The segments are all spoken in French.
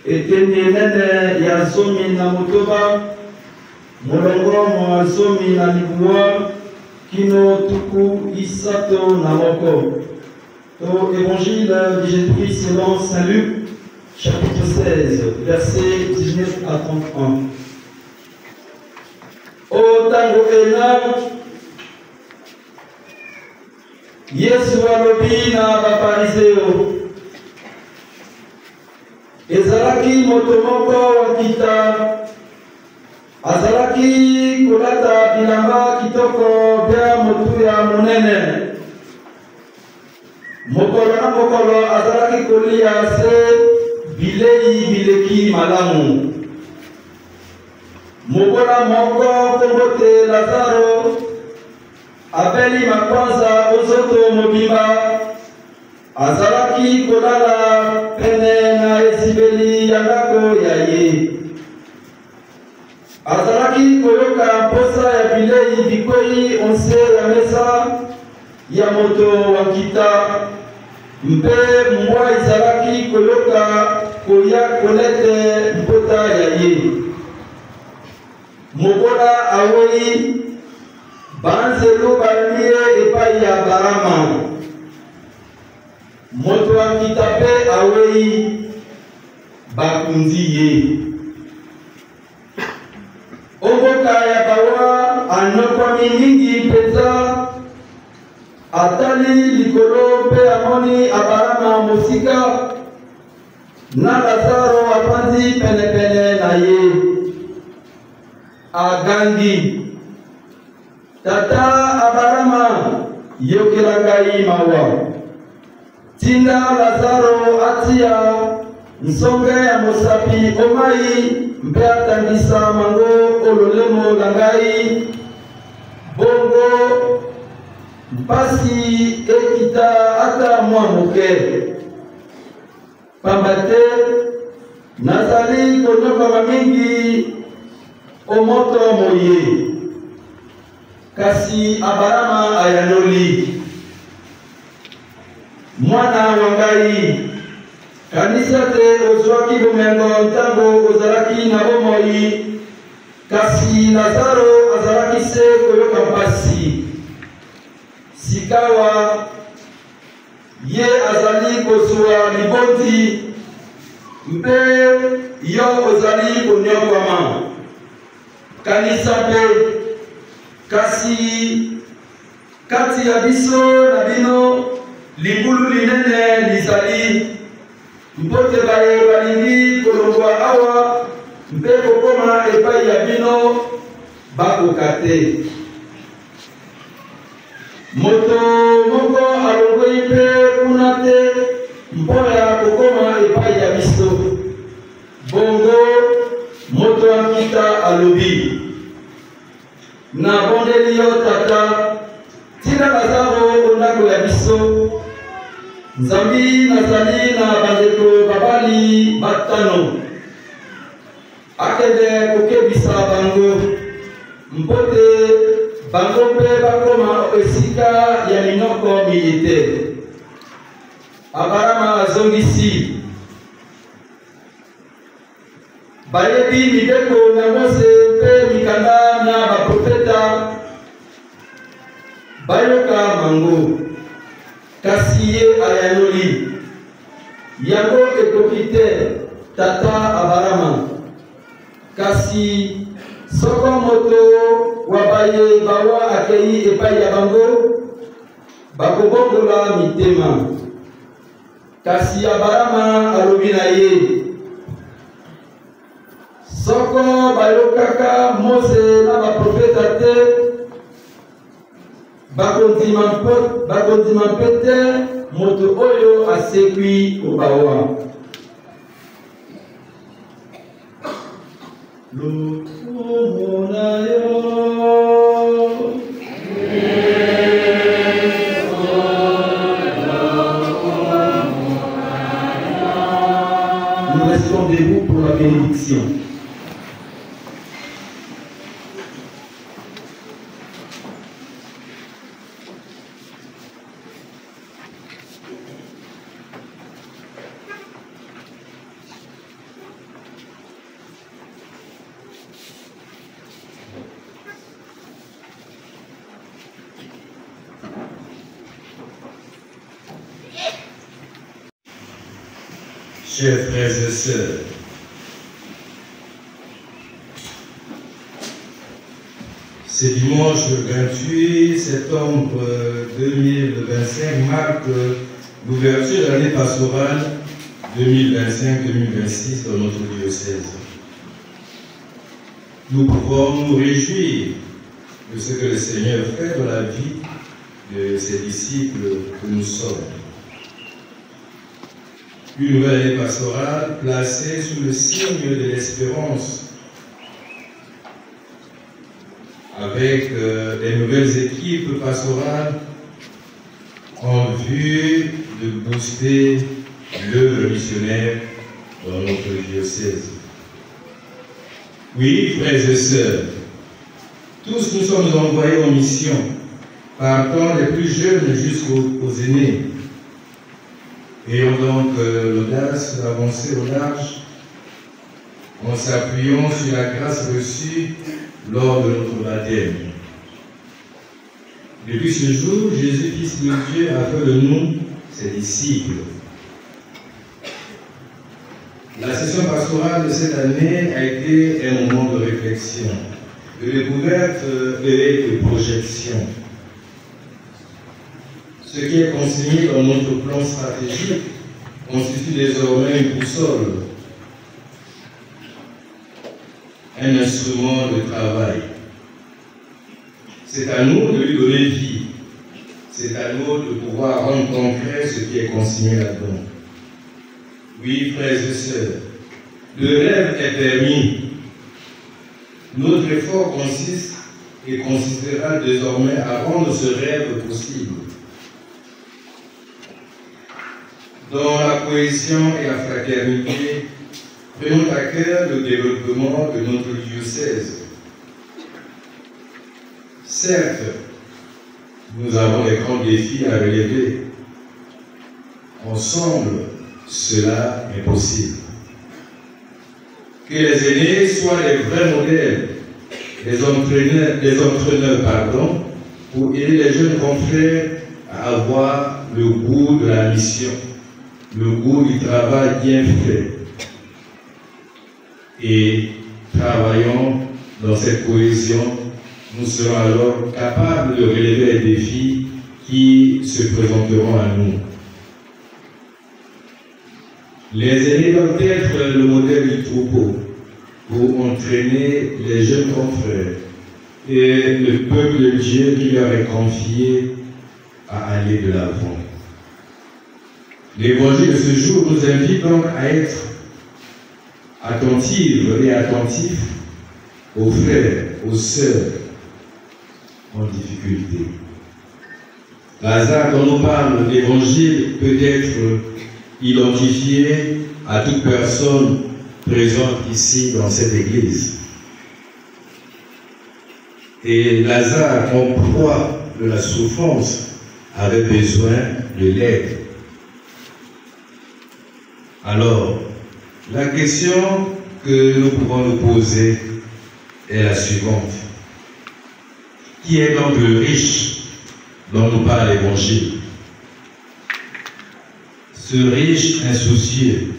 Etenenene ya somi na motoba molongo mwa somi na libuwa kino tuku isato na moko. Au évangile de Jésus-Christ selon Saint Luc, chapitre 16, versets 19 à 31. O tango ena Yesu alobi na bapariseo ezalaki moto moko wakita azalaki kolata bilamba kitoko bya motu ya monene. Mokolo na mokolo azalaki kolia se bilei bileki malamu. Mokola moko kombo te Lazaro abeli makwanza ozoto mobimba azalaki kolala pene na esibeli ya ndako ya ye. Azalaki koyoka mposa ya bilei bikwei onse ya mesa ya moto wakita mpe mbwa ezalaki koyoka koya kolete mpota ya ye. Mokola awei banzelu balie epai ya barama. Moto akita pe awei bakundi ye. Oboka ya bawa anokwami mingi peza atali likolo pe amoni abarama mosika na Lazaro apandi penepene na ye. Agangi tata abarama yokela ngai mawa tinda Lazaro atia nsonge ya mosapi omai mpe atangisa mango ololemo na ngai bongo mpasi ekita ata mwa moke pamba te nazali konyokama mingi omoto moye kasi abarama ayanoli. Mwana wangai kanisa te ozwaki bomengo ntango ozalaki na bomoi kasi Lazaro azalaki se koyoka mpasi. Sikawa ye azali kozwa libondi mpe yo ozali konyokwama. Kanisa pe kasi kati ya biso na bino libulu linene lizali mpote baye balingi kolongwa awa mpe kokoma epai ya bino bakoka te. Moto moko alongwei mpe kuna te mpona kokoma epai ya biso. Bongo moto akita alobi, nabondeli yo tata, tina Lazaro ndako ya biso. Nzambi nazali na bandeko babali batano, akende kokebisa bango, mpote bango mpe bakoma esika ya minoko milite. Abarama azongisi, bayebi mibeko na Mose mpe mikanda na baprofeta bayoka bango, kasi ye ayanoli. Yango ekoki te tata Abarama, kasi soko moto wabaye bawa akei epai ya bango, bakobongola mitema. Kasi Abarama alobi na ye, soko bayokaka Mose na baprofeta te, bakondima mpe te moto oyo asekwi kobawa. Lokumu na yo nous restons debout pour la bénédiction. Chers frères et sœurs, ce dimanche 28 septembre 2025 marque l'ouverture de l'année pastorale 2025-2026 dans notre diocèse. Nous pouvons nous réjouir de ce que le Seigneur fait dans la vie de ses disciples que nous sommes. Une nouvelle année pastorale placée sous le signe de l'espérance, avec des nouvelles équipes pastorales en vue de booster l'œuvre missionnaire dans notre diocèse. Oui, frères et sœurs, tous nous sommes envoyés en mission, partant des plus jeunes jusqu'aux aînés. Ayons donc l'audace d'avancer au large en s'appuyant sur la grâce reçue lors de notre baptême. Depuis ce jour, Jésus, Fils de Dieu, a fait de nous ses disciples. La session pastorale de cette année a été un moment de réflexion, de découverte et de projection. Ce qui est consigné dans notre plan stratégique constitue désormais une boussole, un instrument de travail. C'est à nous de lui donner vie. C'est à nous de pouvoir rendre concret ce qui est consigné là-dedans. Oui, frères et sœurs, le rêve est permis. Notre effort consiste et consistera désormais à rendre ce rêve possible. Dans la cohésion et la fraternité, prenons à cœur le développement de notre diocèse. Certes, nous avons des grands défis à relever. Ensemble, cela est possible. Que les aînés soient les vrais modèles, les entraîneurs, pour aider les jeunes confrères à avoir le goût de la mission, le goût du travail bien fait. Et travaillant dans cette cohésion, nous serons alors capables de relever les défis qui se présenteront à nous. Les aînés doivent être le modèle du troupeau pour entraîner les jeunes confrères et le peuple de Dieu qui leur est confié à aller de l'avant. L'évangile de ce jour nous invite donc à être attentifs et attentifs aux frères, aux sœurs en difficulté. Lazare dont nous parle l'évangile peut être identifié à toute personne présente ici dans cette église. Et Lazare, en proie de la souffrance, avait besoin de l'aide. Alors, la question que nous pouvons nous poser est la suivante. Qui est donc le riche dont nous parle l'Évangile? Ce riche insoucieux,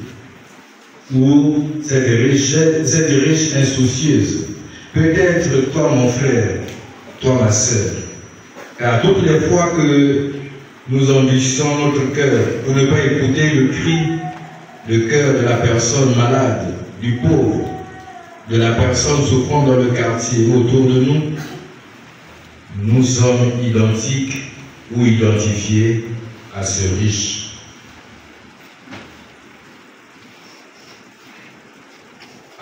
ou cette riche insoucieuse, peut-être toi mon frère, toi ma sœur, car toutes les fois que nous endurcissons notre cœur pour ne pas écouter le cœur de la personne malade, du pauvre, de la personne souffrant dans le quartier autour de nous, nous sommes identiques ou identifiés à ce riche.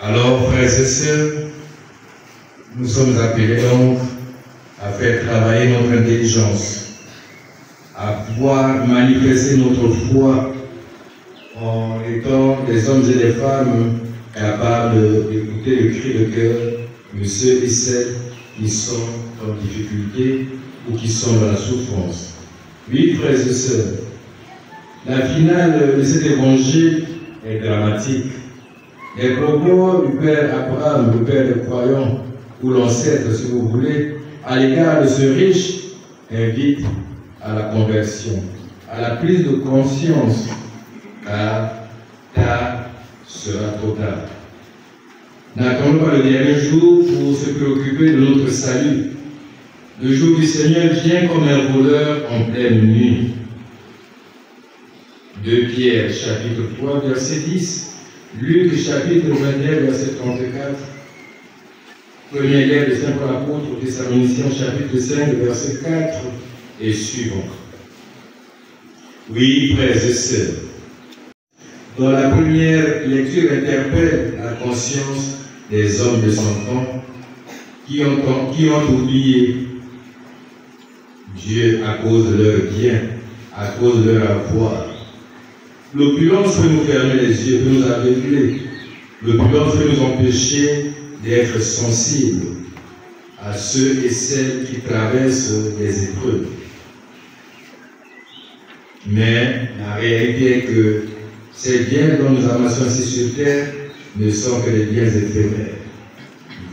Alors, frères et sœurs, nous sommes appelés donc à faire travailler notre intelligence, à pouvoir manifester notre foi en étant des hommes et des femmes capables d'écouter le cri de cœur de ceux et celles qui sont en difficulté ou qui sont dans la souffrance. Oui, frères et sœurs, la finale de cet évangile est dramatique. Les propos du Père Abraham, le Père des croyants, ou l'ancêtre, si vous voulez, à l'égard de ce riche, invitent à la conversion, à la prise de conscience, car tard sera trop tard. N'attendons pas le dernier jour pour se préoccuper de notre salut. Le jour du Seigneur vient comme un voleur en pleine nuit. 2 Pierre, chapitre 3, verset 10. Luc, chapitre 21, verset 34. Première lettre de Saint Paul apôtre aux Thessaloniciens, chapitre 5, verset 4 et suivant. Oui, frères et sœurs, dans la première lecture interpelle la conscience des hommes de son temps qui ont oublié Dieu à cause de leur bien, à cause de leur avoir. L'opulence peut nous fermer les yeux, peut nous aveugler. L'opulence peut nous empêcher d'être sensibles à ceux et celles qui traversent les épreuves. Mais la réalité est que ces biens dont nous amassons ici sur terre ne sont que des biens éphémères.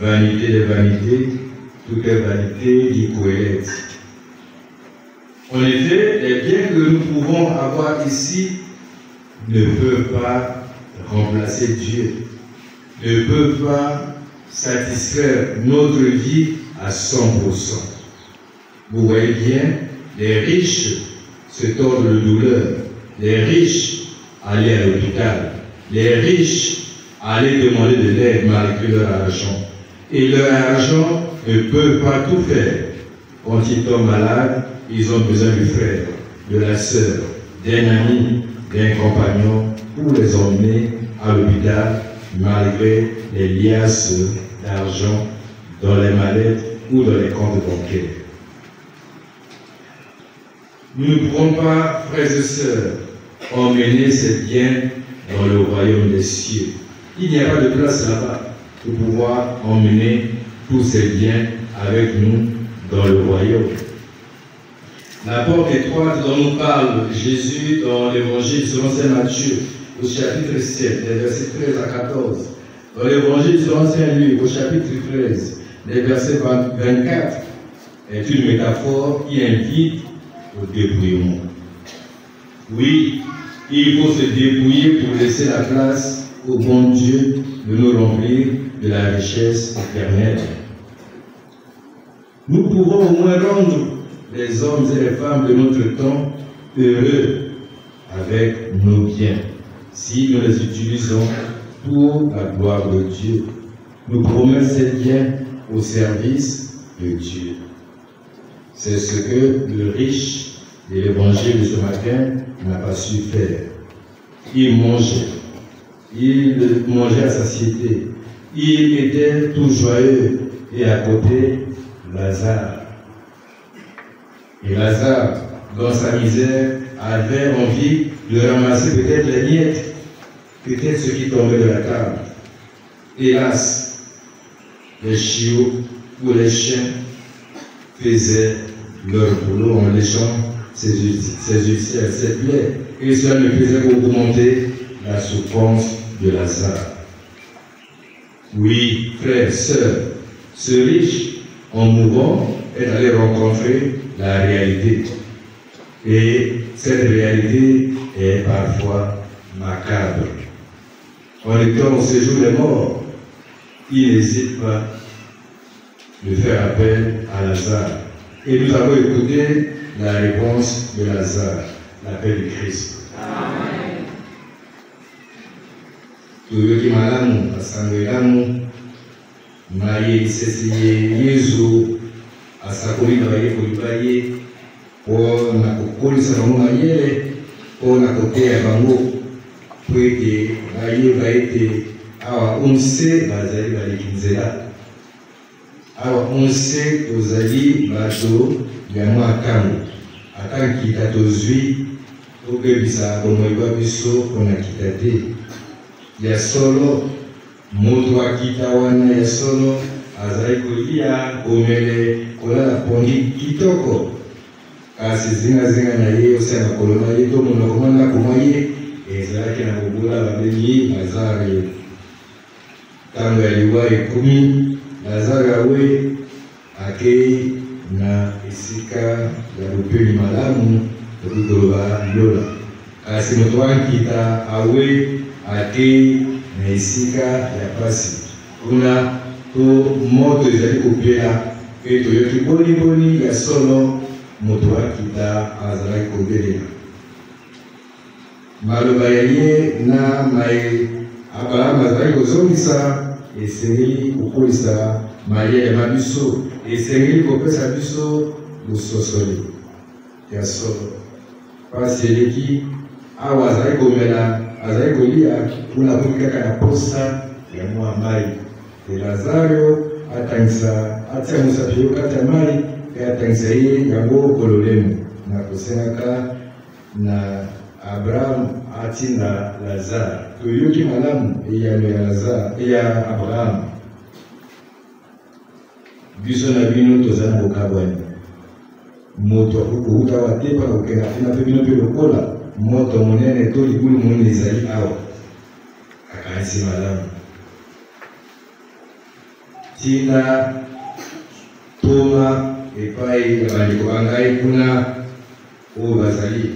Vanité des vanités, toute est vanité, dit Coëlette. En effet, les biens que nous pouvons avoir ici ne peuvent pas remplacer Dieu, ne peuvent pas satisfaire notre vie à 100%. Vous voyez bien, les riches se tordent de douleur, les riches allaient à l'hôpital, les riches allaient demander de l'aide malgré leur argent. Et leur argent ne peut pas tout faire. Quand ils tombent malades, ils ont besoin du frère, de la sœur, d'un ami, d'un compagnon pour les emmener à l'hôpital malgré les liasses d'argent dans les mallettes ou dans les comptes bancaires. Nous ne pouvons pas, frères et sœurs, emmener ces biens dans le royaume des cieux. Il n'y a pas de place là-bas pour pouvoir emmener tous ces biens avec nous dans le royaume. La porte étroite dont nous parle Jésus dans l'évangile selon saint Matthieu, au chapitre 7, des versets 13 à 14. Dans l'évangile selon saint Luc, au chapitre 13, des versets 24, est une métaphore qui invite au dépouillement. Oui, il faut se dépouiller pour laisser la place au bon Dieu de nous remplir de la richesse éternelle. Nous pouvons au moins rendre les hommes et les femmes de notre temps heureux avec nos biens, si nous les utilisons pour la gloire de Dieu. Nous pouvons mettre ces biens au service de Dieu. C'est ce que le riche de l'évangile de ce matin n'a pas su faire. il mangeait à satiété, il était tout joyeux, et à côté, Lazare. Et Lazare, dans sa misère, avait envie de ramasser peut-être les miettes, peut-être ce qui tombait de la table. Hélas, les chiots ou les chiens faisaient leur boulot en léchant ses ulcères, ses plaies, et cela ne faisait qu'augmenter la souffrance de Lazare. Oui, frères, sœurs, ce riche, en mourant, est allé rencontrer la réalité. Et cette réalité est parfois macabre. En étant au séjour des morts, il n'hésite pas de faire appel à Lazare. Et nous avons écouté la réponse de Lazare, l'appel du Christ. Amen. Toyoki malamu, asangwelamu, maye sesiye Yesu, asakoli na baye kolibaye, po na kokolisa bango mayele, po na koteya bango, po ete bayeba ete awa onse bazali baleki nzela, awa onse tozali bato ya mwa ntango, ata nkita tozwi tokebisa bomoi bwa biso mpona kita te. Ya solo moto akita wana ya solo azali kolia komele kolala pongi kitoko, kasi zingazinga na ye osala makolo na ye to monoko mwa ndako mwa ye ezalaki na kobola babengi Lazare. Ntango ya liwa ekomi, Lazare awe akei na esika ya bopeli malamu tokoki koloba lola, kasi moto wankita awe akei na esika ya pasi kuna to moto ezali kopela mpe toyoki boniboni ya solo moto akita azalaki kobelela. Maloba ya ye na maye Abraham azalaki kozongisa esengeli kokolisa mayele ma biso, esengeli kopesa biso bososoli ya solo. Pasi eleki awa azali komela, azali kolia kuna koki kaka na posa ya mwa mai. Lazare atangisa atia mosapi yo kati ya mai mpe atangisa ye yango kololemo na kosengaka na Abraham atinda Lazare. Toyoki malamu eyano ya Lazare eya Abraham. Biso na bino tozali na bokabwani, moto akoki kouta awa te mpona kokenda kuna mpe bino mpe lokola moto monene to libulu monene ezali awa, akanisi malamu. Tina toma epai ya bandeko bangai kuna oyo bazali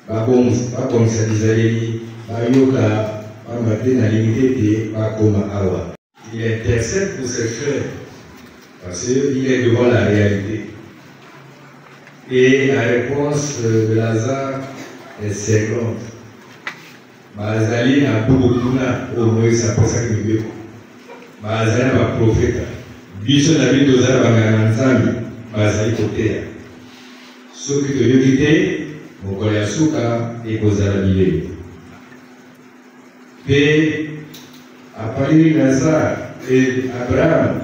bakomisa Bizaleli bayoka pamba te nalingi ete bakoma awa. Il intercède pour ses frères parce qu'il est devant la réalité. Et la réponse de Lazare est cinglante. Bazali na bubukuna oyo Moïse apesaki mibeko. Bazali na baprofeta. Biso na bino tozala banganga Nzambe bazali koteya. Soki toyoki te, mokolo ya suka ekozala bilei. Mpe apali Lazare e Abraham,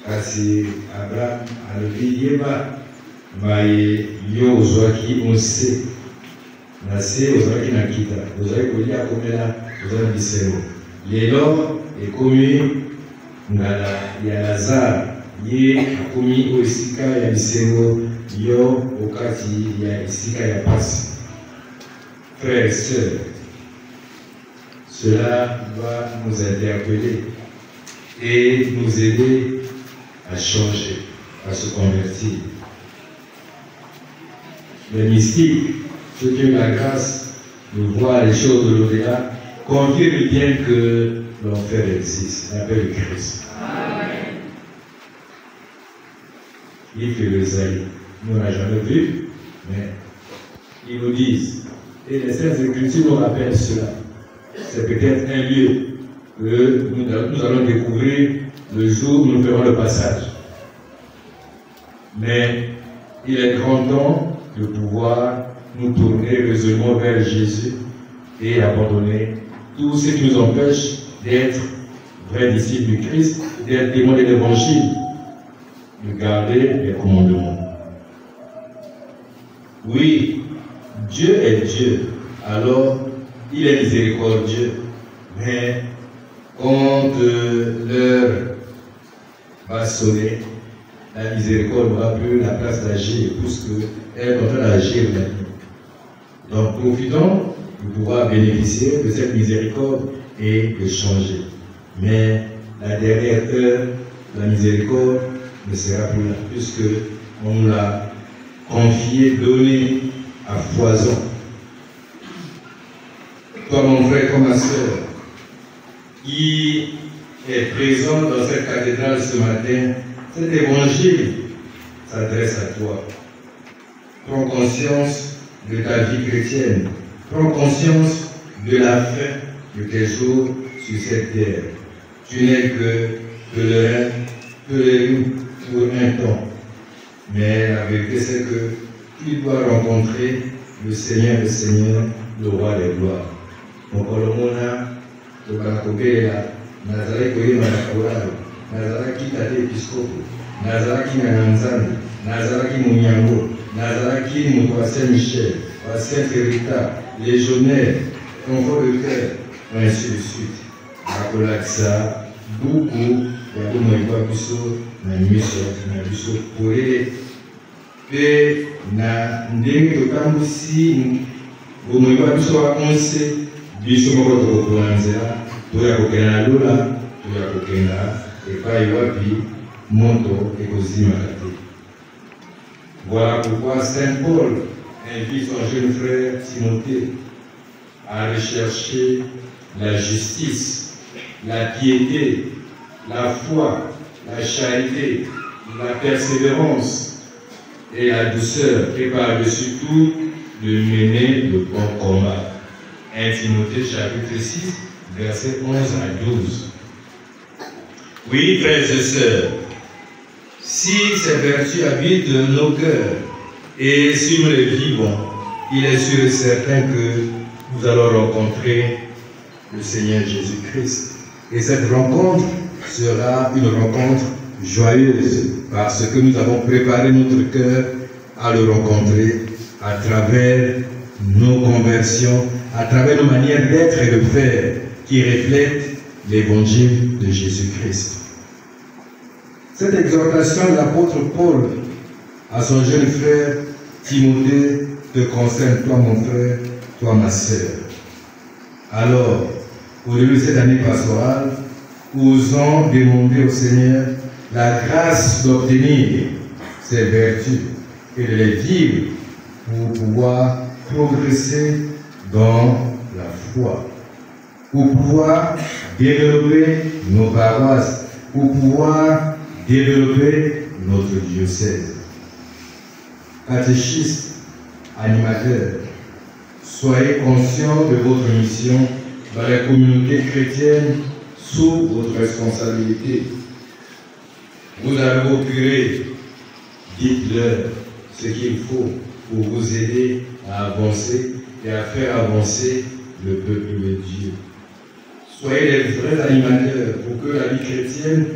kasi Abraham alobi yeba maye yo ozwaki onse na se ozalaki na kita, ozali kolia komela, ozali na bisengo. Lelo ekomi ngala ya Lazare, ye akomi o esika ya bisengo, yo okati ya esika ya pasi. Frères et sœurs, cela doit nous interpeller et nous aider à changer, à se convertir. Les mystiques, ceux qui ont la grâce de voir les choses de l'au-delà, confirment bien que l'enfer existe, l'appel du Christ. Amen. Il fait le Isaïe. Nous n'avons jamais vu, mais ils nous disent, et les Saintes Écritures nous rappellent cela. C'est peut-être un lieu que nous allons découvrir le jour où nous ferons le passage. Mais il est grand temps de pouvoir nous tourner résolument vers Jésus et abandonner tout ce qui nous empêche d'être vrais disciples du Christ, d'être témoins de l'Évangile, de garder les commandements. Oui, Dieu est Dieu, alors il est miséricordieux, mais quand l'heure va sonner, la miséricorde n'aura plus la place d'agir, puisqu'elle est en train d'agir maintenant. Donc profitons de pouvoir bénéficier de cette miséricorde et de changer. Mais la dernière heure, la miséricorde ne sera plus là, puisqu'on nous l'a confié, donné à foison. Toi, mon frère, comme ma soeur, qui est présent dans cette cathédrale ce matin, cet évangile s'adresse à toi. Prends conscience de ta vie chrétienne. Prends conscience de la fin de tes jours sur cette terre. Tu n'es que pèlerin pour un temps. Mais la vérité, c'est que tu dois rencontrer le Seigneur des Seigneurs, le Roi des Gloires. Donc, on a Nazaraki Manakoraro, Nazaraki Tate Episcopo, Nazaraki Nananzani, Nazaraki Mouniango, Nazaraki Moutoua Saint-Michel, Saint-Hérita, Légionnaire, Enfant de cœur, ainsi de suite. Rappelez ça, beaucoup, il y a beaucoup de choses, pour les et na ndenge totambusi bomwe ba biso bakonse biso moko tokokolanzela toya kokenda na lola toya kokenda epai wapi moto ekozimaka te. Voilà pourquoi Saint Paul invite son jeune frère Timothée à rechercher la justice, la piété, la foi, la charité, la persévérance et la douceur, et par-dessus tout, de mener le bon combat. 1 Timothée chapitre 6, versets 11 à 12. Oui, frères et sœurs, si ces vertus habitent nos cœurs, et si nous les vivons, il est sûr et certain que nous allons rencontrer le Seigneur Jésus-Christ. Et cette rencontre sera une rencontre joyeuse, parce que nous avons préparé notre cœur à le rencontrer à travers nos conversions, à travers nos manières d'être et de faire qui reflètent l'évangile de Jésus-Christ. Cette exhortation de l'apôtre Paul à son jeune frère Timothée te concerne, toi mon frère, toi ma sœur. Alors, au début de cette année pastorale, osons demander au Seigneur la grâce d'obtenir ces vertus et de les vivre pour pouvoir progresser dans la foi, pour pouvoir développer nos paroisses, pour pouvoir développer notre diocèse. Catéchistes, animateurs, soyez conscients de votre mission dans la communauté chrétienne sous votre responsabilité. Vous avez vos curés, dites-leur ce qu'il faut pour vous aider à avancer et à faire avancer le peuple de Dieu. Soyez les vrais animateurs pour que la vie chrétienne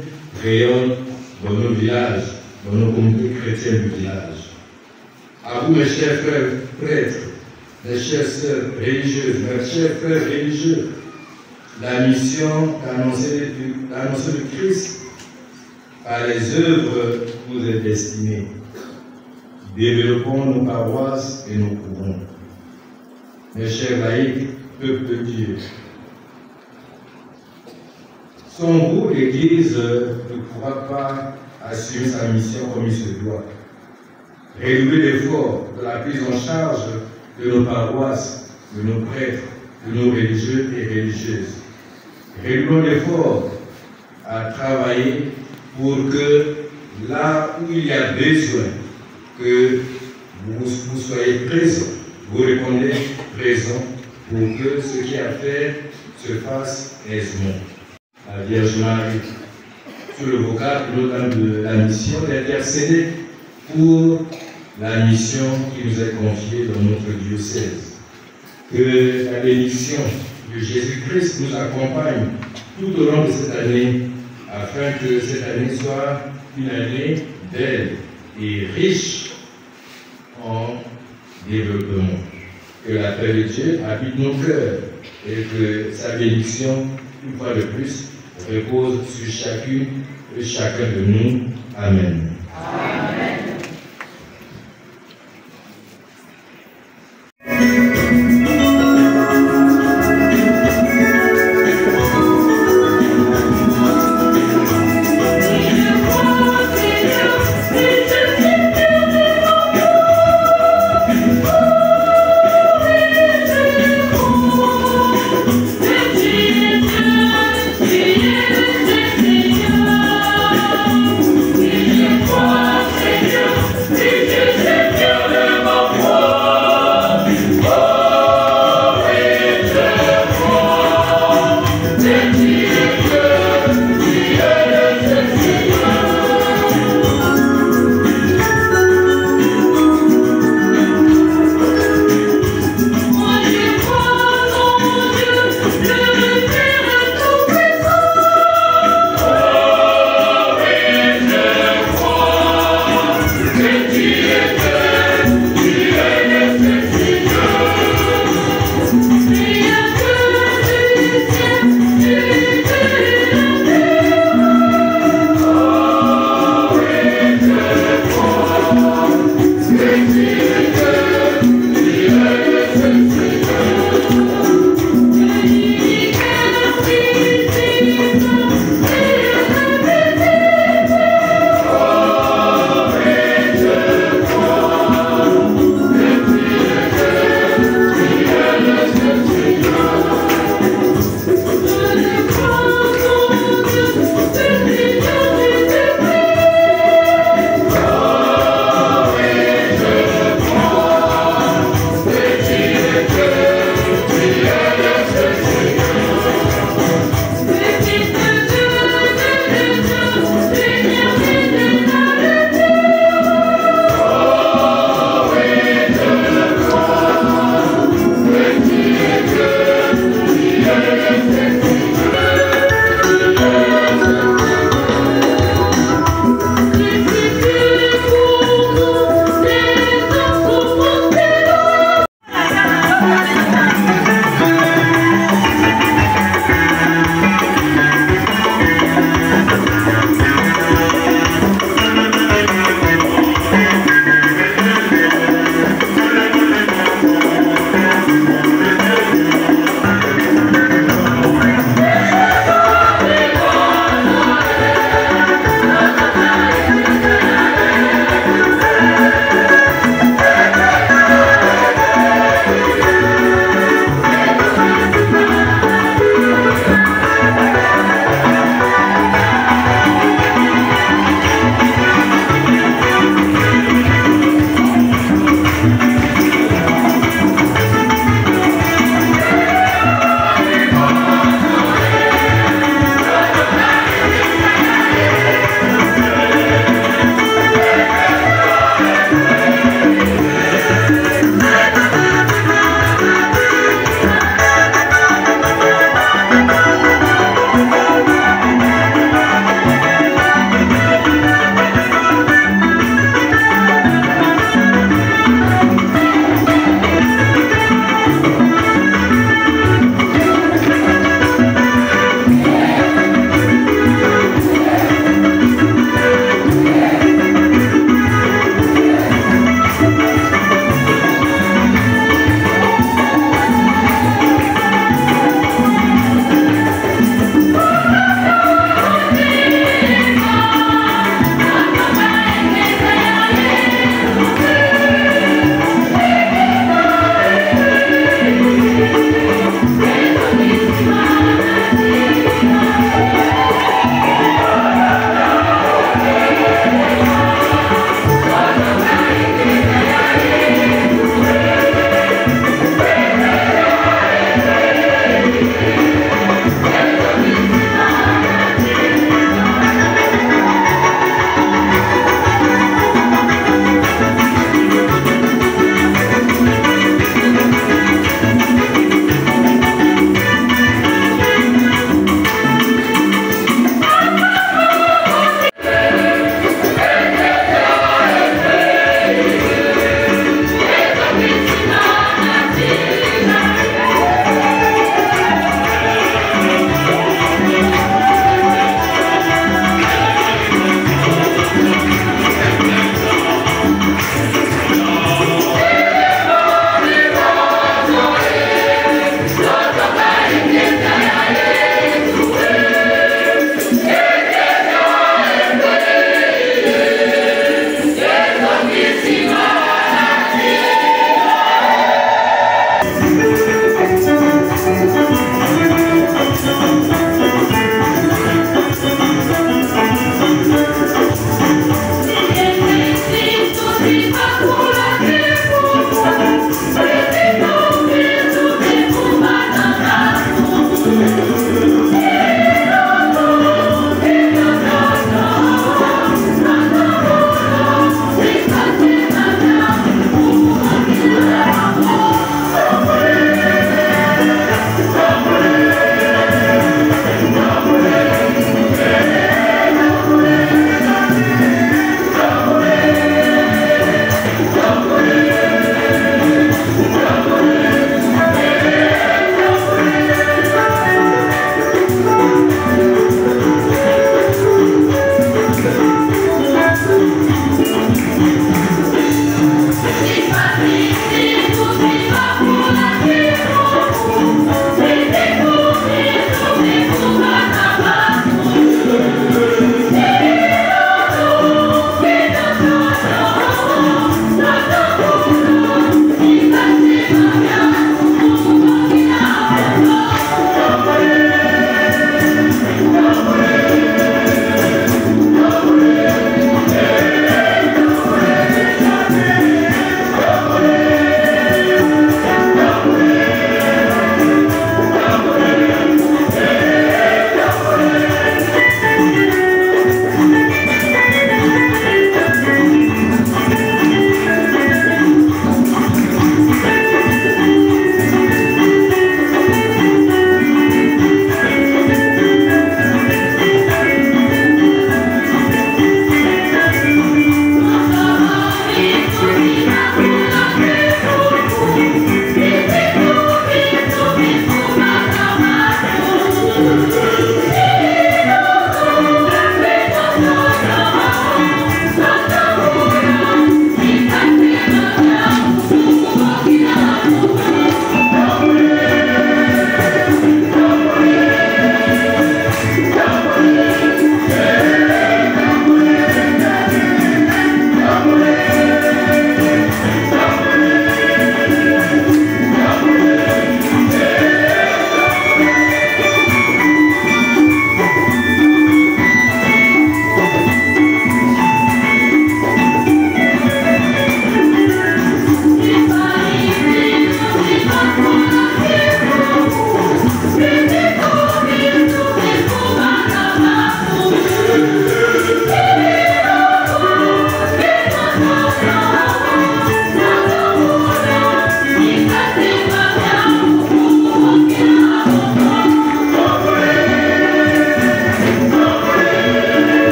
rayonne dans nos villages, dans nos communautés chrétiennes du village. À vous, mes chers frères prêtres, mes chères sœurs religieuses, mes chers frères religieux, la mission d'annoncer le Christ par les œuvres nous est destinée. Développons nos paroisses et nos courants. Mes chers laïcs, peuple de Dieu, sans vous, l'Église ne pourra pas assumer sa mission comme il se doit. Rédoubler l'effort de la prise en charge de nos paroisses, de nos prêtres, de nos religieux et religieuses. Rédoublons l'effort à travailler pour que là où il y a besoin, que vous soyez présents, vous répondez présents pour que ce qui est à faire se fasse aisément. La Vierge Marie, sur le vocable de la mission, d'intercéder pour la mission qui nous est confiée dans notre diocèse. Que la bénédiction de Jésus-Christ nous accompagne tout au long de cette année, afin que cette année soit une année belle et riche en développement. Que la paix de Dieu habite nos cœurs et que sa bénédiction, une fois de plus, repose sur chacune et chacun de nous. Amen. Amen. Yeah.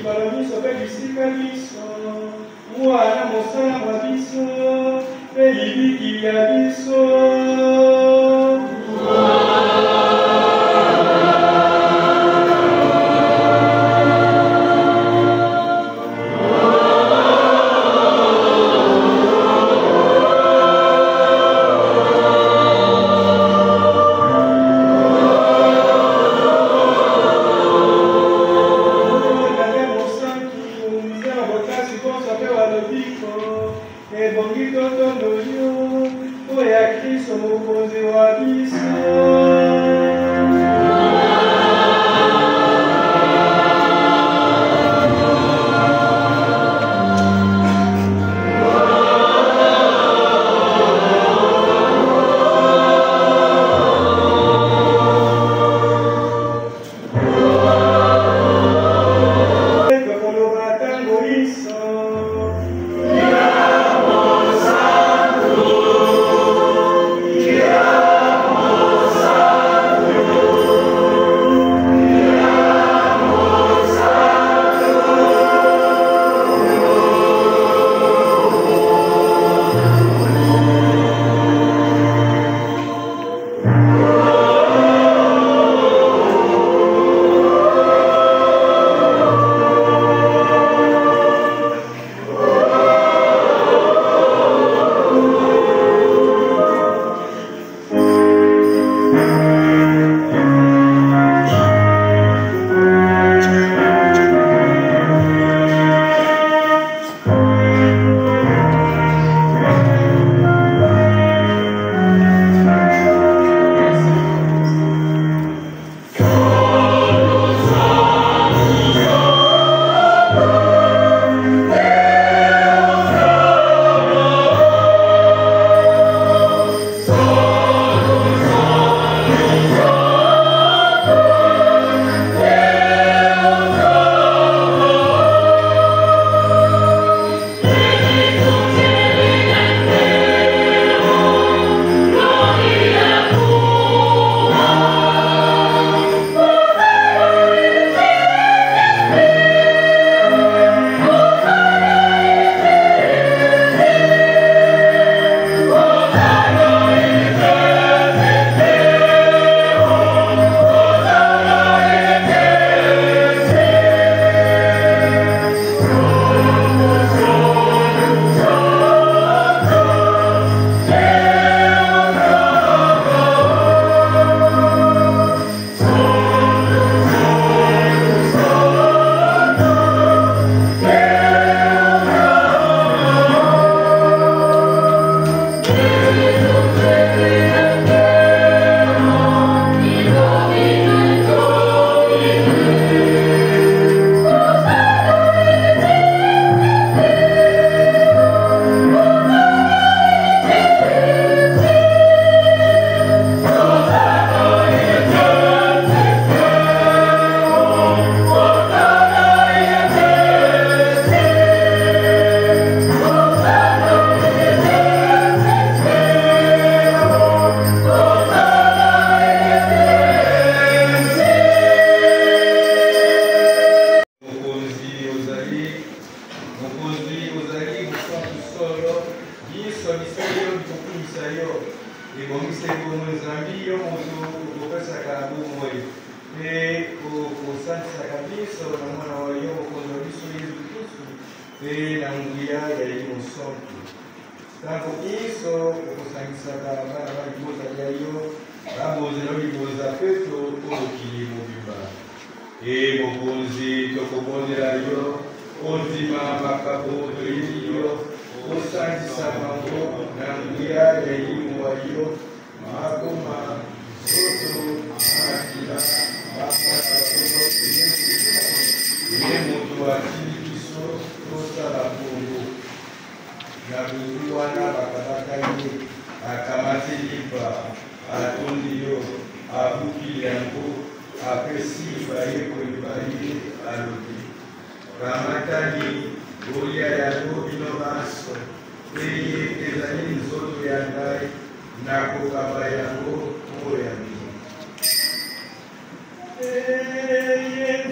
Likolo biso pe bisika biso, mwana mosala mwa biso, pe libiki ya biso.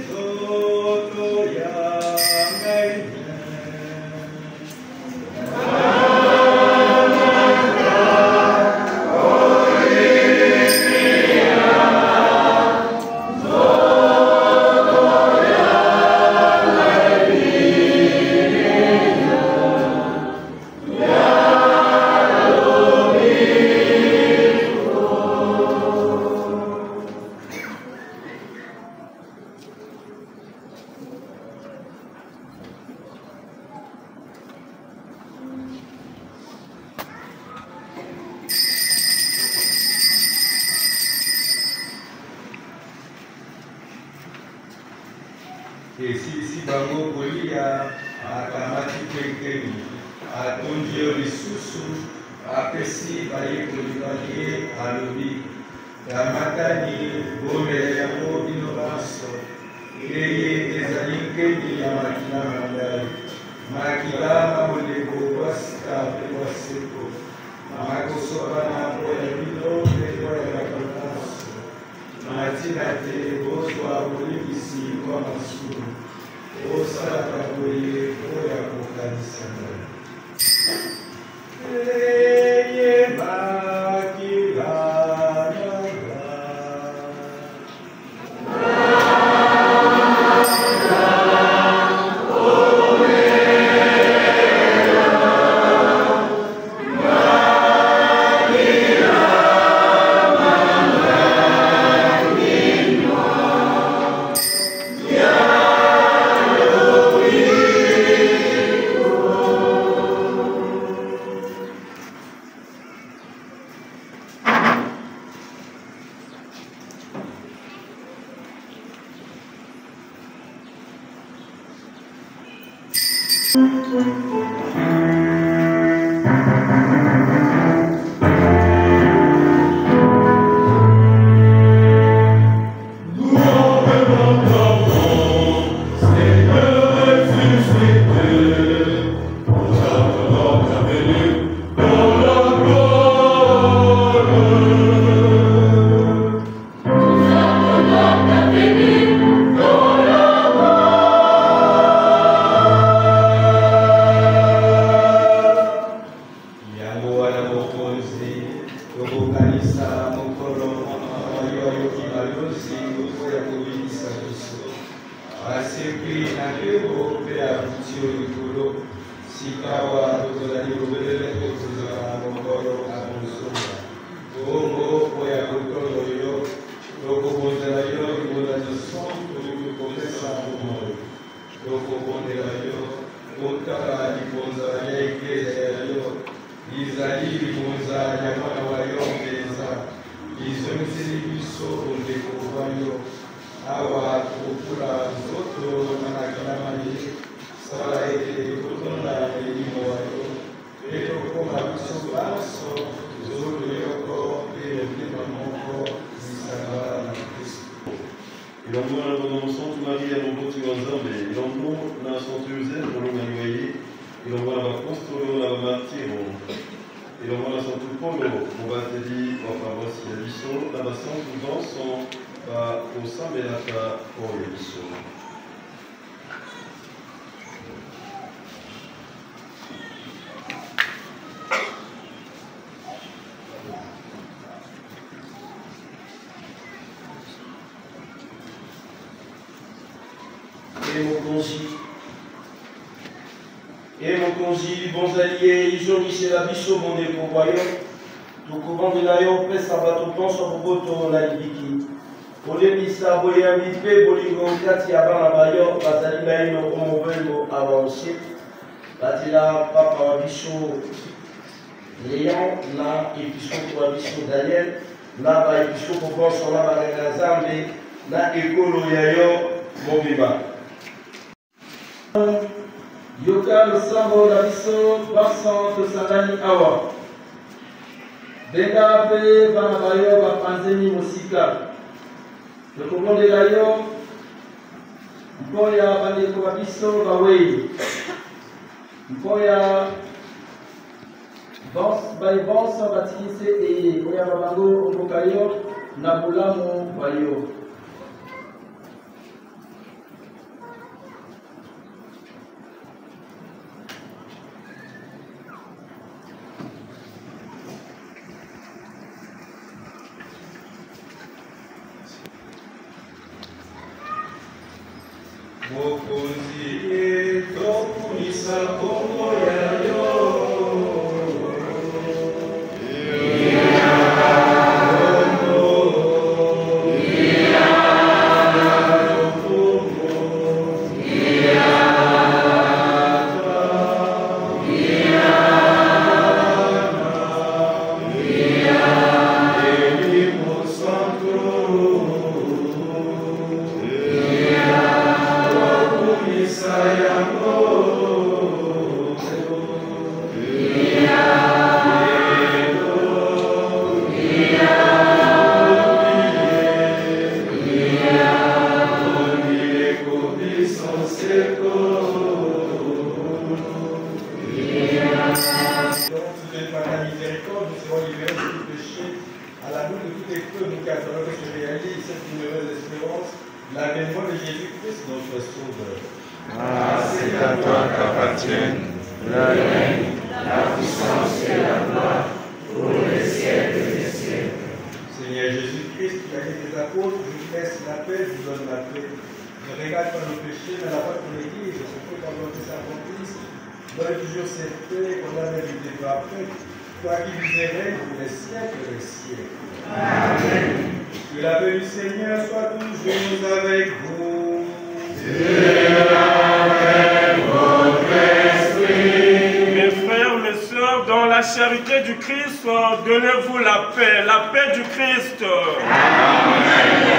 Enzoto ya bango kolia akamati pekeni atondi yo lisusu apesi bayekoli balie alobi yamatani bomela yango bino nyonso ngeye ezali nkeni ya makila na ngai makila maboleko bwasika mpe bwaseko makosopana mpo ya bino mpe mpo ya bato nyonso natina te bozwa bolimbisi kwa masumu osalaka boye mpo ya kokanisa ngai Et mon conji, bons alliés, ils ont mis la bicho, mon déco royaume. Donc, au vent de l'aïon, presse à bateau, pense au boto, la libiki. Pour les missa, boya, mitpe, bolingo, kati, avant la bayo, batali laïno, on veut avancer. Batila, papa, bicho, Léon, na, épiscopo, bicho, Daniel, na, ba, épiscopo, pense, on a la zambe, na, écolo, yayo, mon biba. Yoka le sambo la biso basan to sangani awa benga pe bana bayo ba panzeni musika le komonde la yo mpoya bande ko biso ba wei mpoya bons batinise e oya babango okokayo na bulamu bayo. Mokonzi tokumisa kombo ya yo Yes. L'avènement de Jésus-Christ, notre Sauveur. Ah, c'est à toi qu'appartiennent le règne, la puissance et la gloire pour les siècles des siècles. Seigneur Jésus-Christ, tu as dit tes apôtres, je vous laisse la paix, je vous donne la paix. Ne regarde pas nos péchés, mais la foi de l'Église, ce que ta volonté s'accomplisse. Donne toujours cette paix qu'on a médité par après. Toi qui vis et règnes pour les siècles des siècles. Amen. Que la paix du Seigneur soit toujours avec vous. Mes frères, mes sœurs, dans la charité du Christ, donnez-vous la paix du Christ. Amen.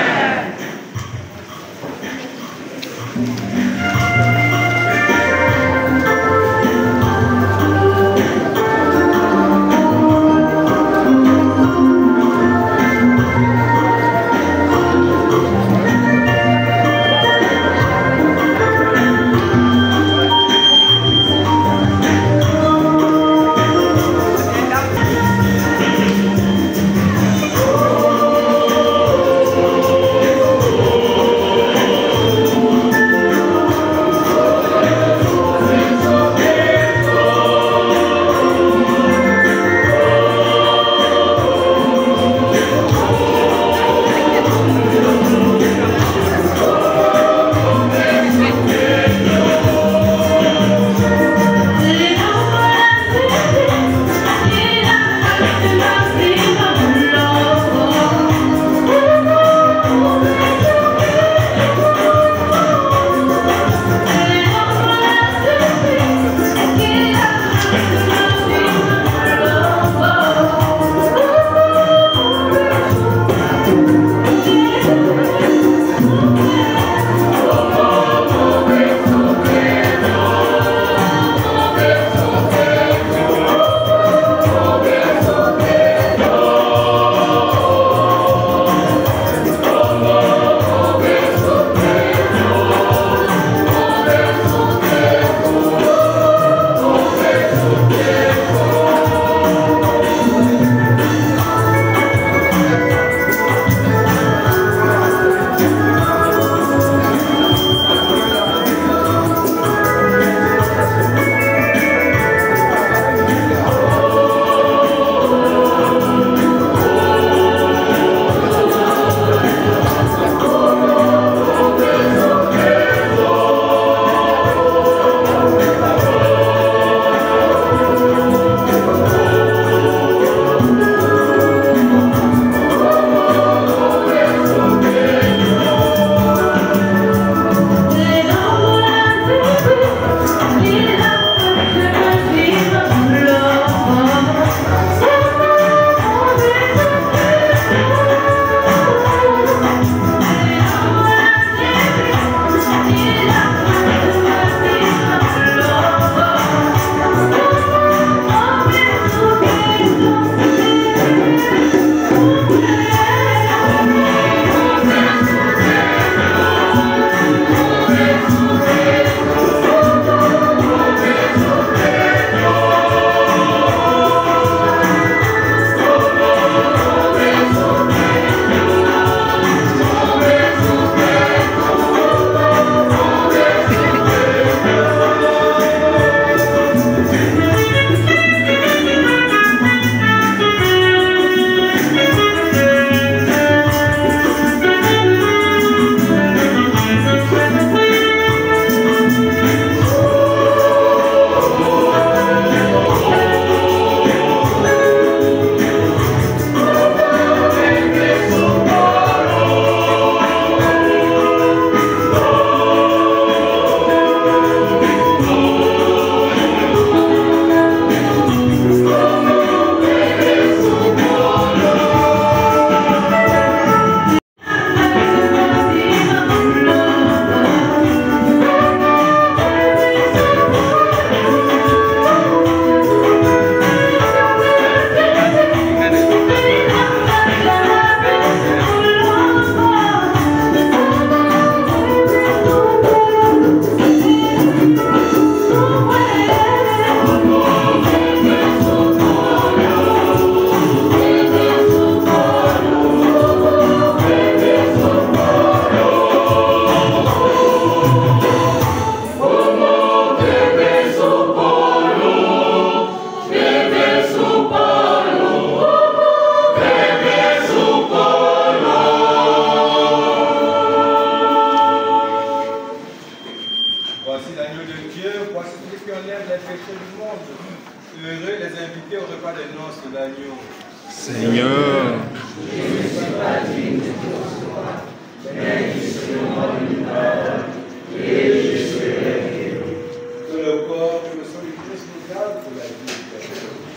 Voici l'agneau de Dieu, voici celui qui enlève les péchés du monde. Heureux les invités au repas des noces de l'agneau. Seigneur, je ne suis pas digne de ton recevoir, mais dis seulement une parole, et je serai guéri. Que le corps et le sang du Christ nous gardent pour la vie éternelle.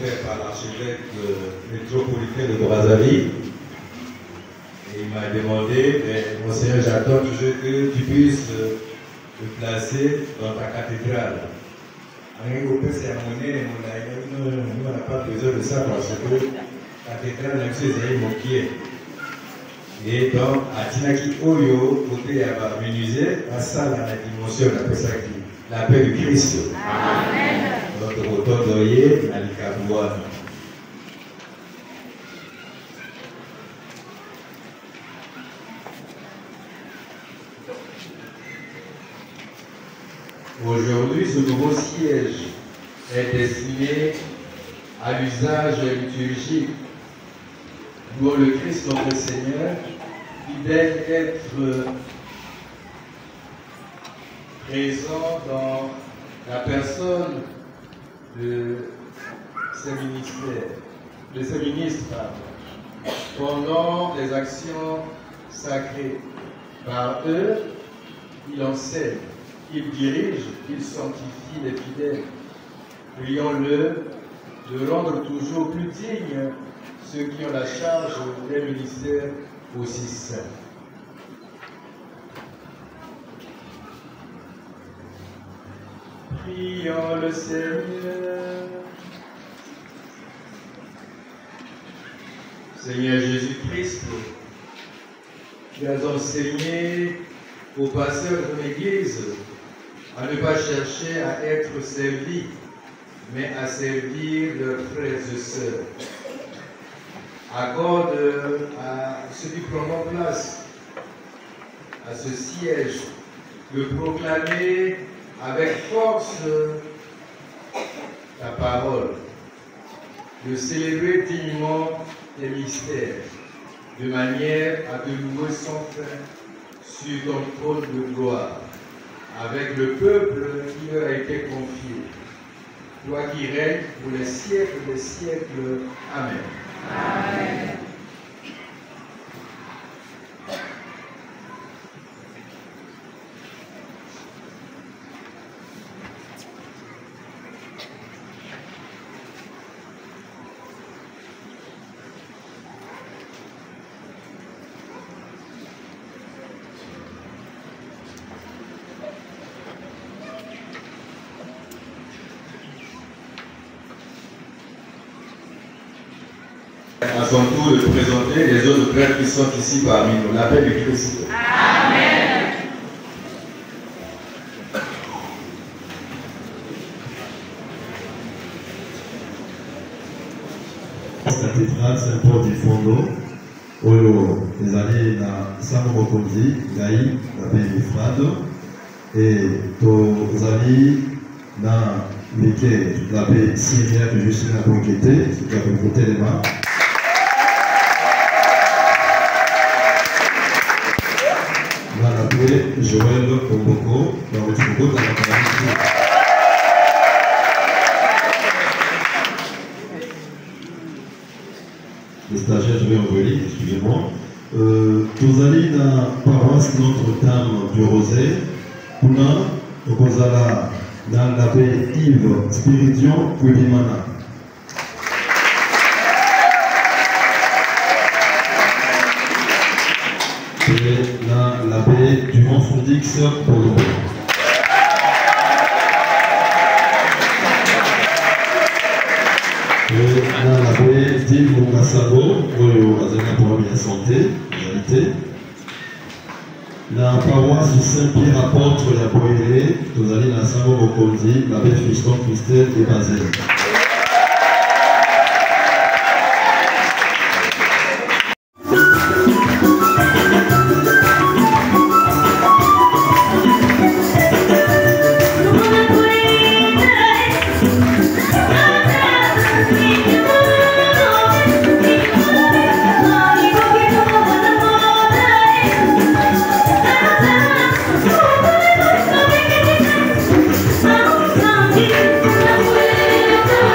offert par l'archevêque métropolitain de Brazzaville. Et il m'a demandé, Monseigneur, j'attends toujours que tu puisses le placer dans ta cathédrale. On n'a pas besoin de ça parce que la cathédrale, même si c'est mon pied. Et donc, à Tinaki Oyo, côté à menuiser, à ça, la dimension, on appelle ça la paix du Christ. Amen. Donc, autant d'oyer, à l'Ikaboua. Aujourd'hui, ce nouveau siège est destiné à l'usage liturgique dont le Christ notre Seigneur, fidèle être présent dans la personne de ses ministres, pendant les actions sacrées. Par eux, il enseigne, il dirige, il sanctifie les fidèles. Prions-le de rendre toujours plus dignes ceux qui ont la charge des ministères aussi saints. Prions le Seigneur. Seigneur Jésus-Christ, tu as enseigné aux pasteurs de l'Église à ne pas chercher à être servis, mais à servir leurs frères et sœurs. Accorde à ceux qui prendront place à ce siège de proclamer avec force ta parole, de célébrer dignement tes mystères, de manière à te louer sans fin sur ton trône de gloire, avec le peuple qui leur a été confié. Toi qui règnes pour les siècles des siècles. Amen. Amen. À son tour de présenter les autres frères qui sont ici parmi nous. La paix du Christ. Amen. Cathédrale Saint-Paul du Fondo, Oyo, les années na Samo Mokonzi, Gaï, la paix du Frado, et aux amis na Mickey, la paix Syria que je suis là pour quitter, qui a côté les mains. Joël Oboko, dans le Fogo, dans la Calamité. Les stagiaires, je vais envoyer, excusez-moi. Tous allez dans la paroisse Notre-Dame du Rosaire, Kuna, Okozala, dans la paix Yves Spiridion, Koulimana. Et dans la baie du Mont Fondix, Polo. Et dans la baie d'Yves Mungasabo, Oyo Azana pour la bien santé, réalité. La paroisse Saint-Pierre apôtre la Boélé, vous allez dans la Samo Mokonzi, la baie Fiston Christelle et Basel. Thank you.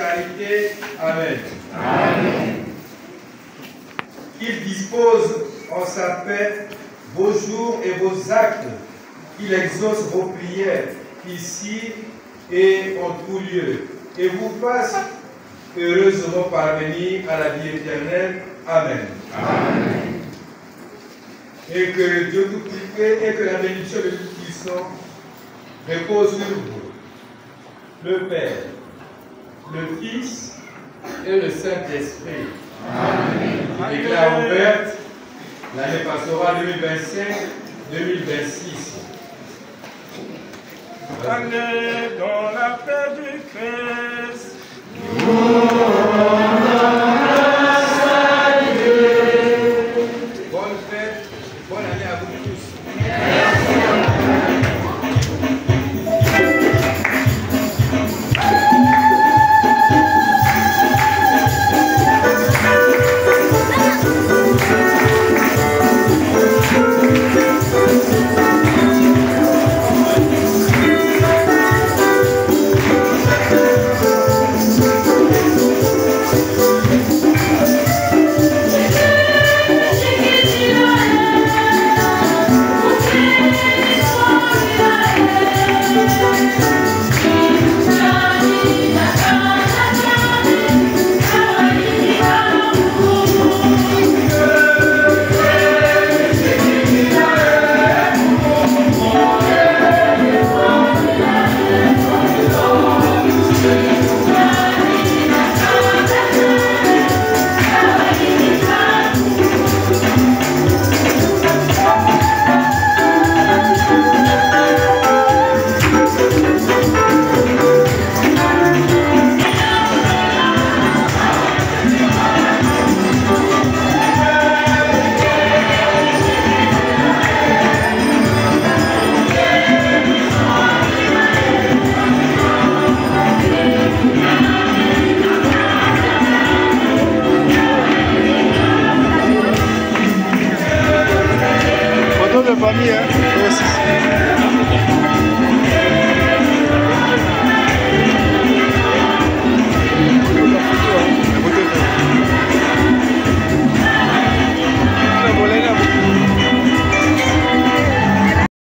charité. Amen. Amen. Qu'il dispose en sa paix vos jours et vos actes, qu'il exauce vos prières ici et en tout lieu, et vous fasse heureusement parvenir à la vie éternelle. Amen. Amen. Et que Dieu tout puissant et que la bénédiction de Dieu Tout-Puissant repose sur vous, le Père, le Fils et le Saint-Esprit. Amen. Je déclare ouverte l'année pastorale 2025-2026. Allez dans la paix du Christ.